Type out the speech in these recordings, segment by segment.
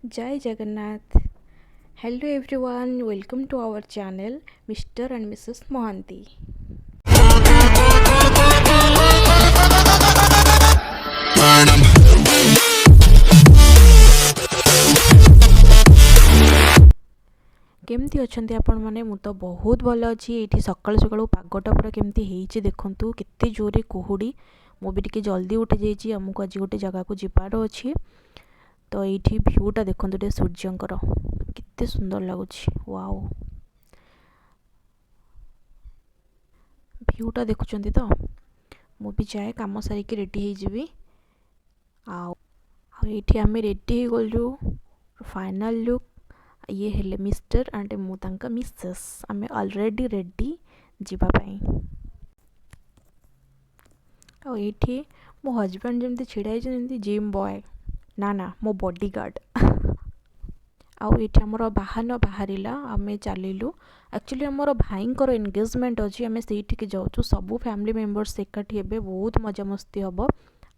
Jai Jagannath. Hello everyone, welcome to our channel Mr. and Mrs. Mohanty. केमती अच्छे आपण मैंने मु तो बहुत भल अच्छी ये सकाल सकाल पागटा पूरा केमती होती देखु केते जोरे कुहुड़ी मु भी जल्दी उठी जाइए आमको आज गोटे जगह को जीवार अच्छी तो ये भ्यूटा देखते सूर्यंकर केते सुंदर लगुच वाओ भ्यूटा देखुं तो मु भी जाए कम सारिकी रेडी होजी आठी आम रेडी हो गलु फाइनल लुक ये हेले मिस्टर एंड मु तांका मिसेस आम ऑलरेडी रेडी जीवाई आठी मो हजबैंड जमी छिड़ा जिम बॉय ना मो बॉडीगार्ड आमर बाहन बाहर आम चलू एक्चुअली आमर भाईंकर एंगेजमेंट अच्छी आम से जाऊँ सबू फैमिली मेंबर्स एकाठी हे बहुत मजा मस्ती हम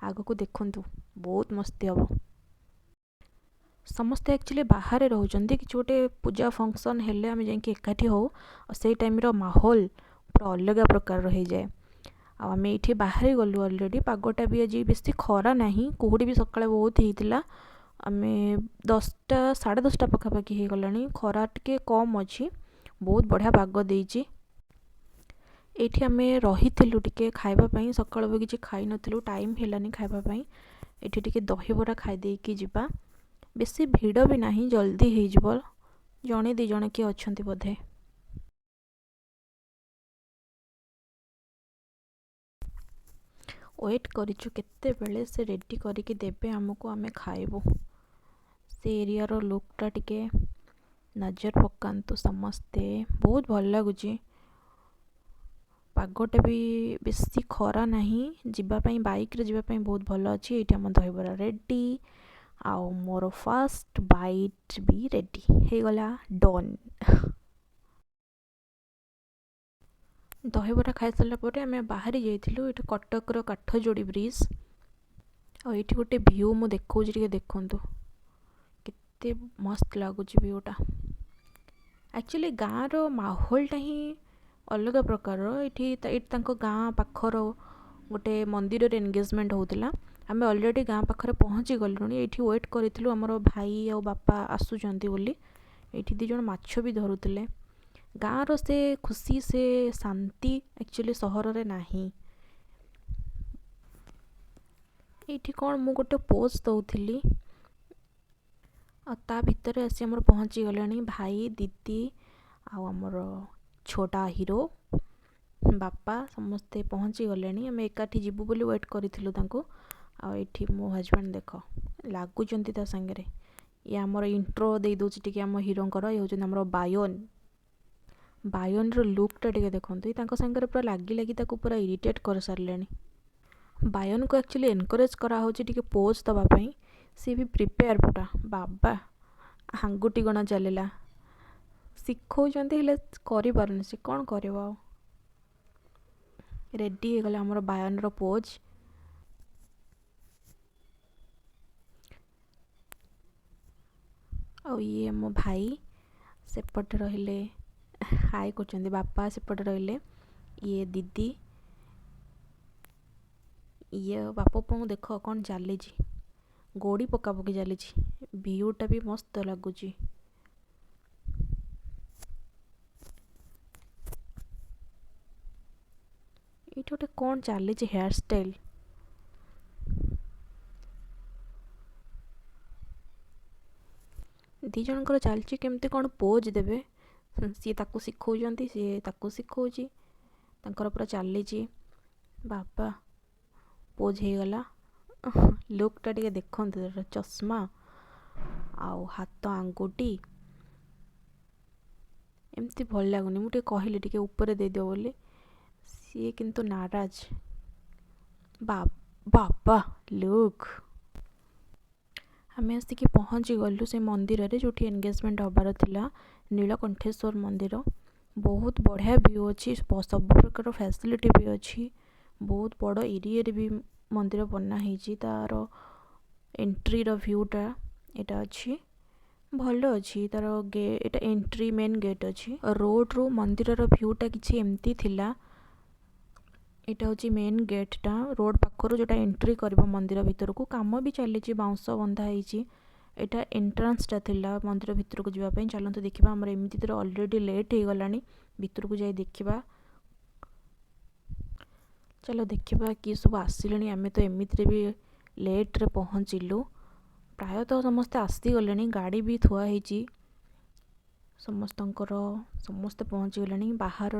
आग को देखु बहुत मस्ती हम समस्ते एक्चुअली बाहर रोचते कि गोटे पूजा फंक्शन हेले आम जाकि एकाठी हो से टाइम माहौल पूरा अलग प्रकार रही जाए आम ये बाहर गलु अलरेडी पागटा भी आज बेसी खरा ना कुहुड़ी भी सका बहुत होता आम 10टा 10:30 पखापाखि हो गला खरा टे कम अच्छी बहुत बढ़िया पाग देती ये आम रही टे खावाई सका भी किसी खाई नु टाइम है खावाई ये दहीबरा खाईदेकी जावा बेसी भिड़ भी नहीं जल्दी हो जड़े दी जड़े किए अच्छा बोधे वेट करूँ केते बेले से रेडी करके देबे आमको आम खाइबू से एरिया लुकटा टिके नजर पकातु समस्ते बहुत भल लगुच पागटा भी बेसी खरा नहीं जीवाई बाइक रे जीवाई बहुत भल अच्छी ये आम दहीबरा रेडी आउ मोर फर्स्ट बाइट भी रेडी हो गला डन दहीबरा खाई सारापर आम बाहरी जाइलु ये कटकर काठजोड़ी ब्रिज आईटी गोटे भ्यू मु देखा देखु केते मस्त लगुच भ्यूटा एक्चुअली गाँव माहौलटा ही अलग प्रकार ये गाँ पाखर गोटे मंदिर एंगेजमेंट होता आम अलरेडी गाँ पाखे पहुँची गलु ये वेट करूँ आमर भाई आ बापा आसुँच बोली ये दिज माछ भी धरुले गाँव से खुशी से शांति एक्चुअली सहर रे नहीं ये कौन मु गोटे पोज दौली ता भितर आसी आमर पहुँची गले भाई दीदी आमर छोटा हीरो बापा समस्ते पहुँची गले आम एकाठी जीवु बोली वेट करूँ आठी मो हजबैंड देख लगुच सागरे ये आमर इंट्रो दे दूसरी आम हीरोंकर ये हूँ आमर बायन लुकटा टे देखते सागर पूरा लगी लगी पूरा इरिटेट कर सारे बायन को एक्चुअली एनकरेज कराऊँ पोज दवापाई सी भी प्रिपेयर पूरा बाबा हांगुटी गणा चलला शिखौंट कर सी कौन कर रेडी हो गला आमर बायन पोज आ ये मो भाई सेपटे रहिले हाय कर बापा सेपटे रहिले ये दीदी ये बापा को देख कौन चली गोड़ी पका पकी चली भ्यूटा भी मस्त लगुच ये गोटे कौन चली हेयर स्टाइल दी जनकर चलची केमती कौन पोज देवे सी ताकू शिखौंट सी ताकू शिखौची पूरा चली बाबा पोज हो गला लुकटा टे देखते चश्मा आउ हाथ आंगुठी एमती भल लगुनि मुझे कहली टे ऊपर दे दियो बोली सी किंतु नाराज बाबा लुक आम आसिक पहुँची गलु से मंदिर रे जो एंगेजमेंट हबार थिला नीलकंठेश्वर मंदिर बहुत बढ़िया व्यू अच्छी सब प्रकार फैसिलिटी भी अच्छी बहुत बड़ एरिया भी मंदिर बना तार एंट्री रो व्यूटा यहाँ अच्छी ଭଲ ଅଛି ତାର ଏଟା ଏଣ୍ଟ୍ରି मेन गेट ଅଛି। रोड रू मंदिर भ्यूटा किसी एमती थिला। एटा हूँ मेन गेटटा रोड पाखर जोटा एंट्री कर मंदिर भितर को काम भी चली बाउंस बंधा होती। एटा एंट्रांसटा थिला मंदिर भितर को जावाई। चलते देखा आम एमती तो अलरेडी लेट हो गला भितर को जाई देखा। चलो देखा किए सब आसिले आम तो एमती भी लेट्रे पहुँचलु। प्रायतः समस्ते आसीगले गाड़ी भी थुआई समस्तंकर समस्ते पहुँची गले। बाहर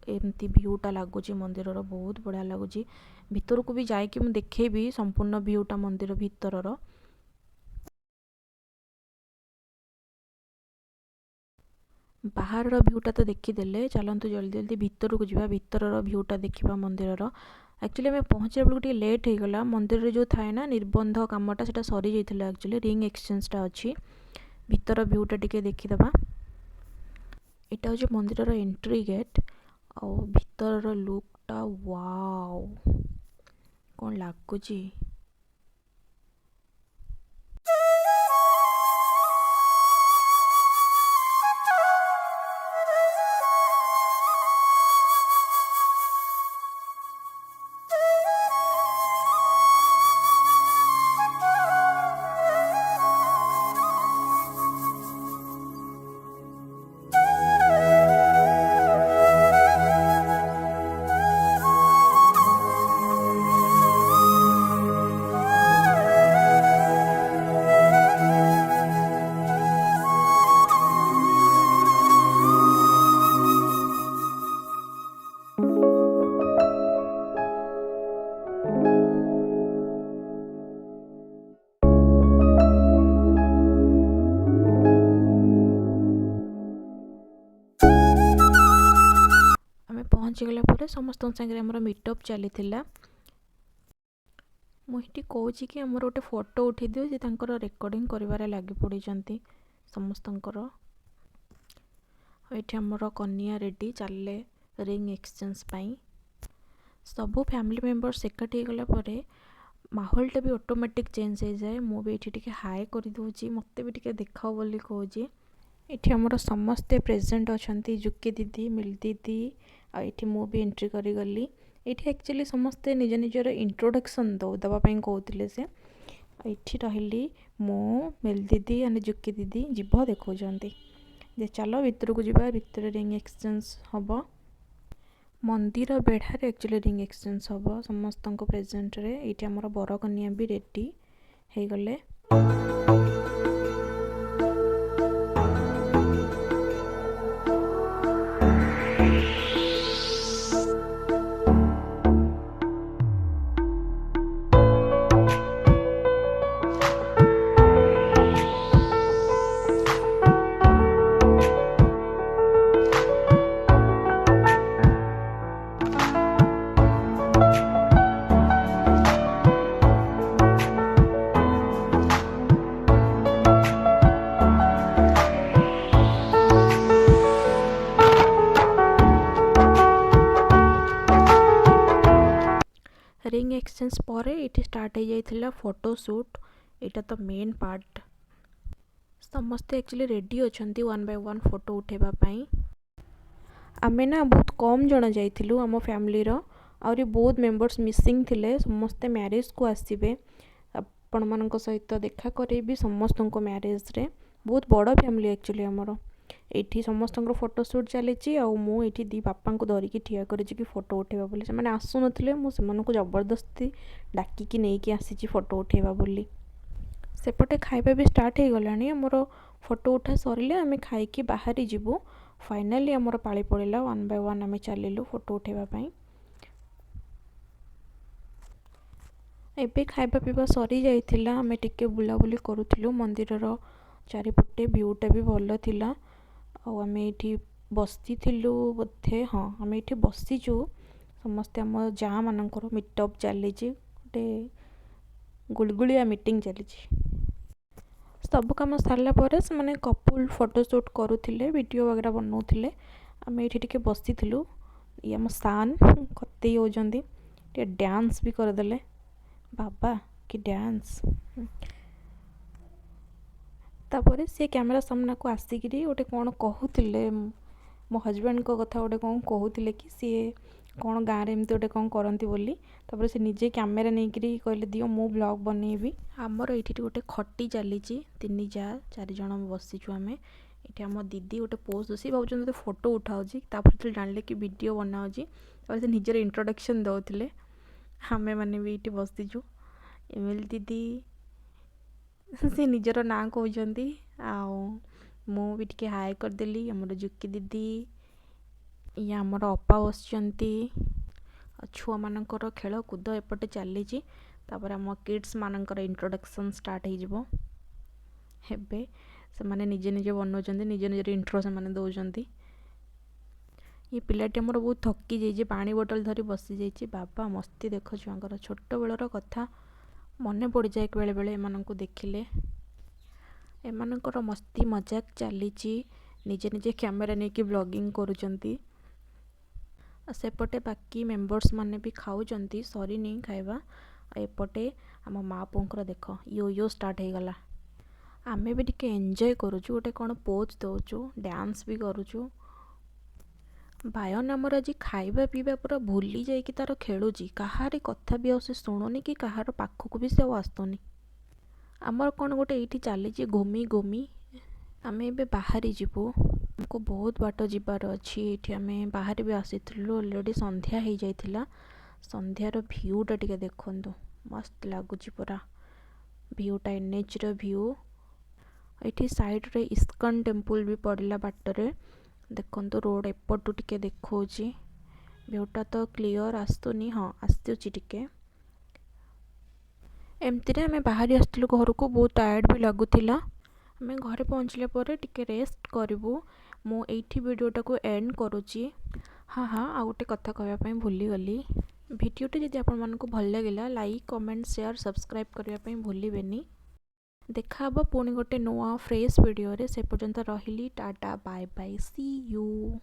एमती भ्यूटा लगुच मंदिर बहुत बढ़िया लगुच। भितर को भी जाकि मुझे देखेबी संपूर्ण भ्यूटा मंदिर भितर। बाहर भ्यूटा तो देखीदे चलतु जल्दी जल्दी भितर को जावा। भितर भ्यूटा देखा मंदिर। एक्चुअली आम पहुँचा बेलू लेट हो गला। मंदिर जो थाए ना निर्बंध कामटा से सरी जाइए। एक्चुअली रिंग एक्सचेंजटा अच्छी भितर भ्यूटा टिके देखीदबा। यहाँ हूँ मंदिर एंट्री गेट और भितर लुकटा वाओ कौन लगुच। पहुँची गला समस्त सागर आम मीटअप चली। मुझे कौन कि आमर गोटे फोटो उठे दियो से रेकर्डिंग कर लगी पड़ी समस्तंकर। ये आमर कन्या रेडी चले रिंग एक्सचेंज पाई। सबू फैमिली मेंबर्स एकाठी गला माहौलटा भी ऑटोमेटिक चेंज हो जाए। मुझे हाई कर दूची मत भी देखाओ बोली कहूँ। ये आमर समस्ते प्रेजेंट अच्छा जुकी दीदी मिल दीदी आईटी मु भी एंट्री करी गली। ये एक्चुअली समस्ते निज निजर इंट्रोडक्शन दवापाई कहते से। ये रही मो मिल दीदी एंड जुकी दीदी जीभ देखा जे चलो भितर को जावा। भितर रिंग एक्सचेंज हम मंदिर बेढ़ारे एक्चुअली रिंग एक्सचेंज हम समस्त प्रेजेंट रे। ये आमर बर कन्या भी रेडी हो गले। रिंग एक्सचेंज पर ये स्टार्ट हो जाइए फोटोशूट। यहाँ तो मेन पार्ट समस्ते एक्चुअली रेडी अच्छा 1 बाय 1 फोटो उठेबाई। आम ना बहुत कम जन जाइलु आम फैमिली आहरी बहुत मेंबर्स मिसिंग थिले। समस्ते मैरिज को आसबे आपण मान सहित देखा करेबी समस्त मैरिज रे। बहुत बड़ फैमिली एक्चुअली आमर। ये समस्त फोटोशूट चली मुझे दी बापा को धरिकी ठिया कर फोटो उठेबा बोली। से आसु नथिले मुझे जबरदस्ती डाकिकी नहीं आसी फोटो उठेबा बोली। सेपटे खाइबा भी स्टार्ट हो गला। आमर फोटो उठा सरिले आम खाई बाहरी जीवु। फाइनाली आमर पाली पड़ेगा 1 बाय 1 आम चलिलु फोटो उठेबाई। एबे खाइबा पीवा सरी जाइथिला। आम टिके बुलाबुली करूथिलु मंदिर चारिपटे भ्यूटा भी भल थिला। आम ये बसी बोधे हाँ आम ये बसीचु समस्ते आम जा मानकर मीटअप चली गोटे गुलगुलिया मीटिंग चली। सब कम सारापर से कपुल फोटोशूट करुले वीडियो वगैरह बनाऊे। आम ये बसी ये आम सान कते होती डांस भी करदे। बाबा कि डांस तापर से कैमेरा सामना को आसिकी गोटे कौन कहूले मो हजबैंड को कथा गोटे कौन कहूले कि सी कौन गाँव में एमती गोटे कौन करती बोली तापर से निजे कैमेरा नहीं कहले दियो मु ब्लॉग बनैबी। आमर ये गोटे खटी चली 3 जा 4 जन बसीचु आम ये आम दीदी गोटे पोज सी भाई फोटो उठाऊँगी तापर जानले कि वीडियो बनाऊँगी से निजर इंट्रोडक्शन दौले आमे मैंने भी ये बसीचु एमएल दीदी से निजर ना कहते मु भी टे हाय करदेली आमर जुकी दीदी ये आमर अपा बस छुआ मानकर खेल कूद एपटे चली तापर आम किड्स मानकर इंट्रोडक्शन स्टार्ट हो हेबे से माने निजे निजे बनाउछन्ती निजे निजे इंट्रो से माने दौरान। ये पिलाटी आमर बहुत थकी जाइए पानी बोतल धरी बसी जाइए बाबा मस्ती देख छुआंकर छोट बेलर कथा मन पड़ जाए बेले बेले एमानंकु देखिले एमानंकर मस्ती मजाक चली निजे निजे कैमेरा नहीं कि ब्लॉगिंग करुचंती सेपटे बाकी मेंबर्स माने भी खाऊचंती सरी नहीं खाइबा एपटे आम माँ पुंकर देख यो यो स्टार्ट हो गला आमे भी टिके एंजॉय करुचु गोटे कौन पोज दौचु डांस भी करुचु बायन आमर आज खाइबा पीवा पूरा भूली जाइए तार खेलुची कहारी कथा भी आसे शुणुनी कि कहार पाखक भी से आसुनी आमर कौन गोटे ये चली घूमी घूमी आम ए बाहरी जीवु हमको बहुत बाट जीवार अच्छी ये आम बाहर भी आसीलु ऑलरेडी संध्या हो जाइथिला संध्यार भ्यूटा टिके देखंतु मस्त लगुच पूरा भ्यूटा एनएच रो भ्यू ये साइड रे इस्कन टेम्पल भी पड़ला बाटरे देखंतु रोड एपटू टिके देखौची भ्यूटा तो क्लियर आसुनी हाँ आसुची टिके एमती आम बाहरी आसलु घर को बहुत टायर्ड भी लगुला आम घरे पहुँचला पर टिके रेस्ट करूँ मु एठी वीडियोटा को एंड करुच्ची। हाँ हाँ आ गोटे कथा कहवाई भूली गली भिडियोटी जदि आपण मानकु भल लगिला लाइक कमेंट शेयर सब्सक्राइब करने भूलिबेनी देखा पुणी गोटे नुआ फ्रेश वीडियो रे से पर्यंत रहिली tata bye bye see you.